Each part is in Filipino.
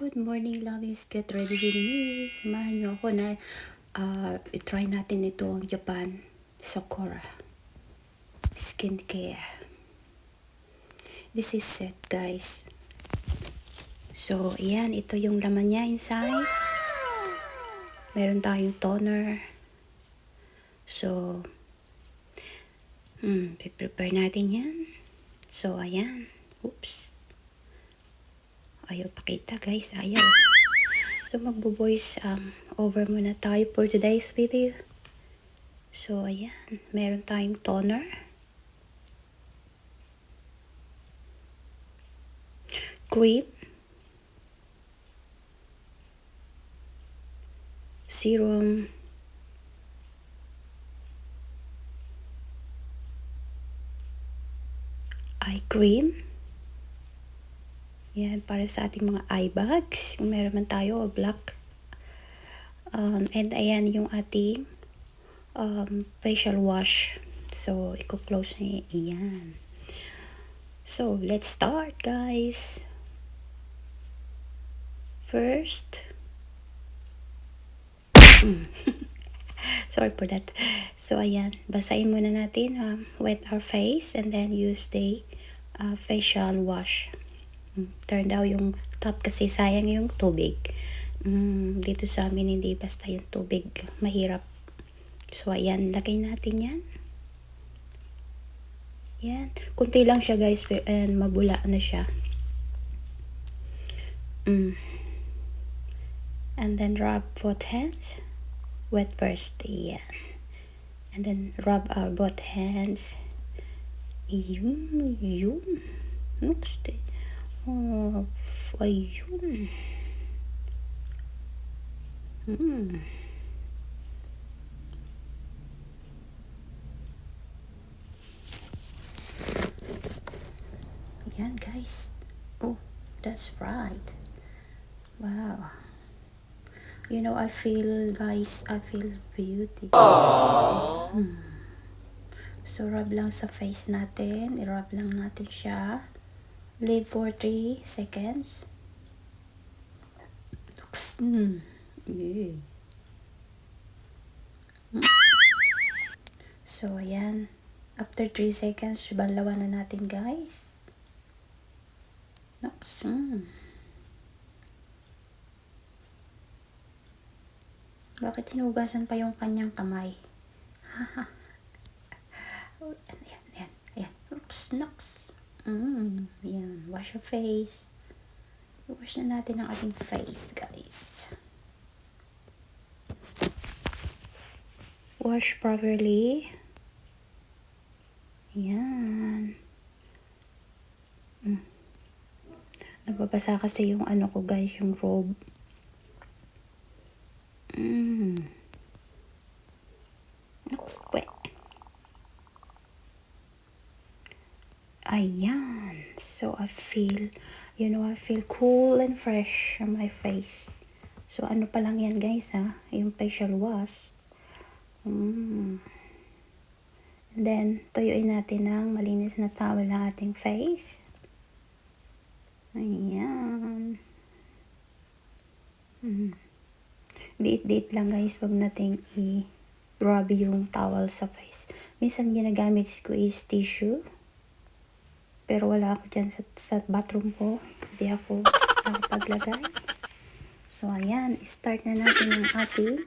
Good morning, lovies. Get ready with me. Samahan niyo ako na try natin itong Japan Sakura Skincare. This is set, guys. So, ayan. Ito yung laman niya inside. Meron tayong toner. So, prepare natin yan. So, ayan. Oops. Ayaw pakita, guys. Ayaw. So, magbo-voice over muna tayo for today's video. So, ayan. Meron tayong toner. Cream. Serum. Eye cream. Yan, para sa ating mga eye bags. Kung meron man tayo, black. And ayan yung ating facial wash. So, i-close niya. Ayan. So, let's start, guys. First. Sorry for that. So, ayan. Basahin muna natin. Wet our face and then use the facial wash. Turn down yung top kasi sayang yung tubig. Dito sa amin hindi basta yung tubig mahirap. So ayan, lagay natin yan. Yan, kunti lang siya, guys, and mabula na siya. And then rub both hands. Wet first, yan. And then rub our both hands. Yun. Oops. Oh, ayun. Ayan, guys. Oh, that's right. Wow. You know, I feel, guys, I feel beauty. So, rub lang sa face natin. I-rub lang natin siya. Leave for 3 seconds. Yeah. So, ayan. After 3 seconds, banlawan na natin, guys. Bakit hinugasan pa yung kanyang kamay? Ayan. Nox. Ayan. Wash your face. Wash na natin ang ating face, guys. Wash properly. Ayan. Nababasa kasi yung ano ko, guys, yung robe. Ayan. So, I feel, I feel cool and fresh on my face. So, ano pa lang yan, guys, yung facial wash. And then, tuyuin natin ng malinis na towel ang ating face. Ayan. Diit-diit lang, guys. Wag nating i-rub yung towel sa face. Minsan ginagamit ko is tissue. Pero wala ako dyan sa bathroom ko. Hindi ako nakapaglagay. So, ayan. Start na natin ang ating.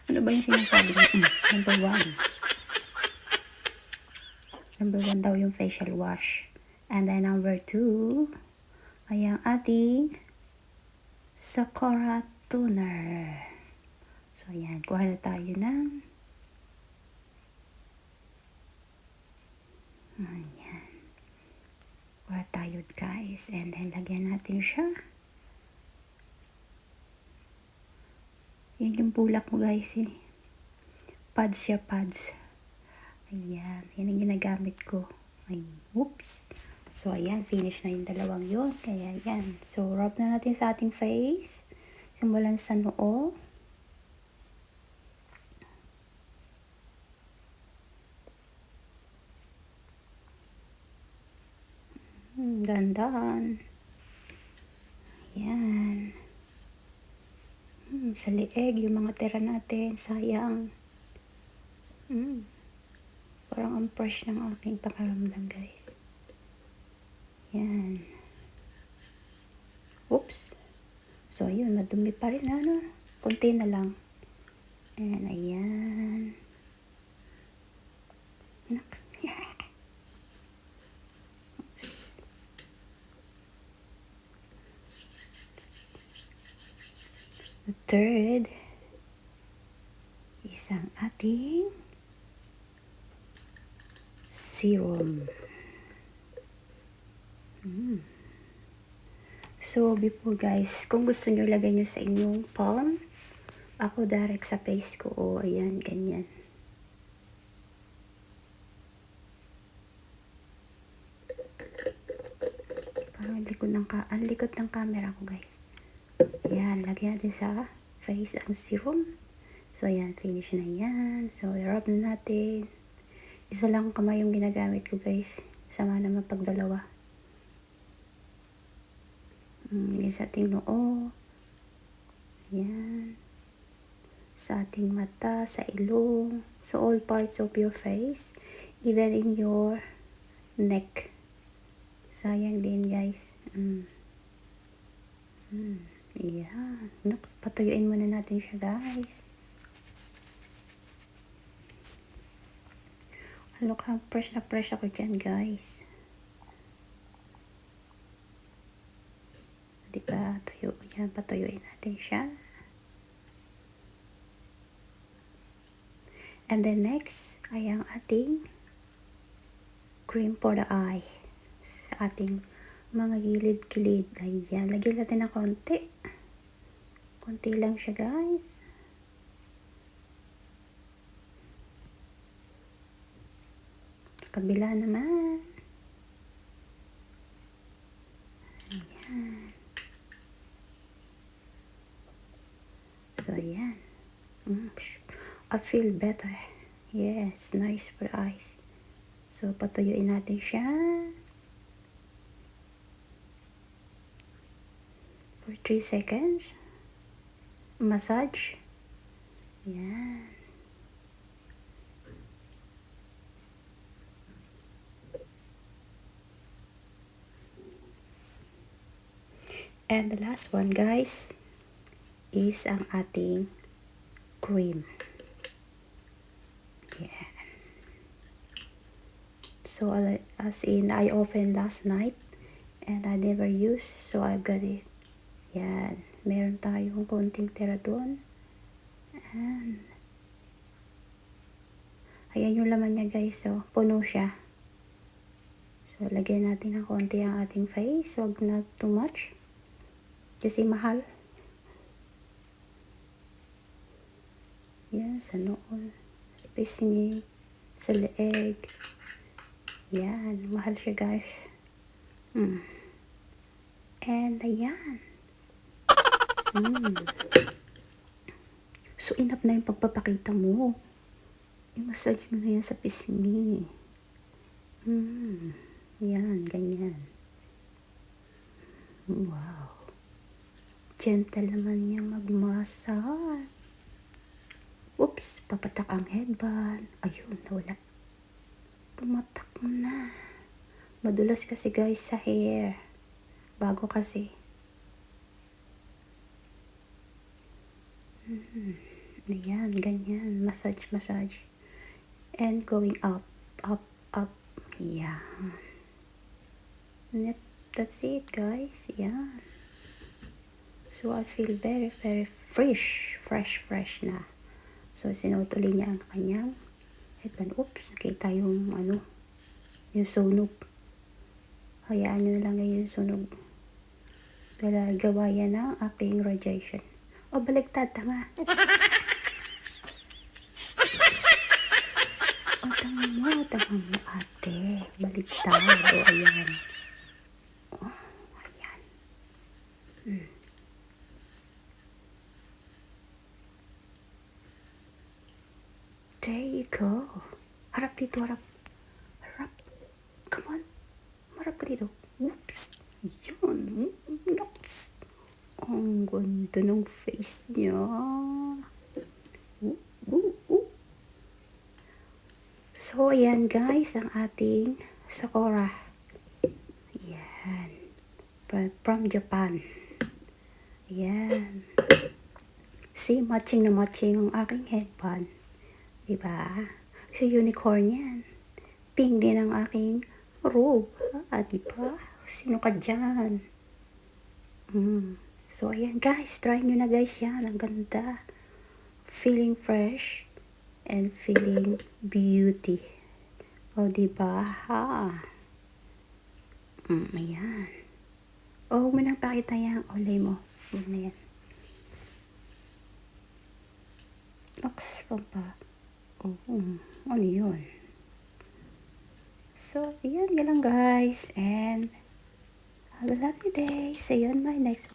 Ano ba yung sinasabi ko? Number 1. Number 1 daw yung facial wash. And then number 2, ay ang ating Sakura toner. So, ayan. Kuha na tayo ng ayan. Kuha tayo, guys. And then, lagyan natin siya. Yan yung bulak mo, guys. Pads siya, pads. Ayan. Yan ang ginagamit ko. Ay, oops. So, ayan. Finish na yung dalawang yun. Kaya, ayan. So, rub na natin sa ating face. Simulan sa noo. Dandan. Yan. Sa lieg, yung mga tira natin, sayang. Parang ang fresh ng aking pakiramdam, guys. Yan. Oops. So, yun, madumi pa rin, ano? Kunti na lang. And, ayan. Next. The third is ang ating serum. So, before guys, kung gusto nyo lagay nyo sa inyong palm, ako direct sa face ko. O, ayan, ganyan. Parang ang likod ng camera ko, guys. Ayan, lagyan natin sa face ang serum. So, ayan, finish na yan. So, i-rub na natin. Isa lang kamay yung ginagamit ko, guys. Sama naman pag dalawa. Sa ating noo. Ayan. Sa ating mata, sa ilong. So, all parts of your face. Even in your neck. Sayang din, guys. Ayan. Patuyuin muna natin siya, guys. Look how fresh na fresh ako dyan, guys. Diba? Yan, patuyuin natin siya. And then next ay ang ating cream for the eye. Sa ating mga gilid-gilid. Ayan, lagyan natin ng konti. Konti lang siya, guys. Kabila naman. Ayan. So, ayan. I feel better. Yes, nice for eyes. So, patuyuin natin siya. For 3 seconds. Massage. Ayan. And the last one, guys, is ang ating cream. Yeah. So, as in, I opened last night and I never used, so I've got it. Yan. Meron tayong konting tira doon. And, ayan yung laman niya, guys. So, puno siya. So, lagyan natin ng konti ang ating face. Huwag na too much. Kasi mahal. Yan, sa noo. Sa pisngi. Sa leeg. Yan, mahal siya, guys. And, ayan. So, enough na yung pagpapakita mo. I-massage mo na yan sa pisngi. Yan, ganyan. Wow. Gentle naman niya mag-massage. Oops, papatak ang headband. Ayun, nawala. Pumatak mo na. Madulas kasi, guys, sa hair. Bago kasi. Ayan, ganyan. Massage, massage. And going up, up, up. Yeah. That's it, guys. Yeah. So, I feel very, very fresh na. So, sinutuli niya ang kanyang headband. Oops, nakita yung yung sunog. Hayaan nyo na lang yung sunog. Gawa yan ng aking radiation. O, baliktad, tama. O, tama mo, ate. Baliktad. O, ayan. O, ayan. There you go. Harap dito, harap. Harap. Come on. Harap ka dito. Oops. Yan. Oops. Ang ganda ng face niya. So, ayan guys, ang ating Sakura. Yan. From Japan. Yan. See, matching na matching ang aking headband. Diba? So, unicorn yan. Pink din ang aking robe. Diba? Sino ka dyan? So, ayan guys. Try nyo na guys yan. Ang ganda. Feeling fresh and feeling beauty. O, diba? Ha? Ayan. O, huwag mo nang pakita yung olay mo. Huwag na yan. Box pa pa. Ano yun? So, ayan lang guys. And have a lovely day. See you on my next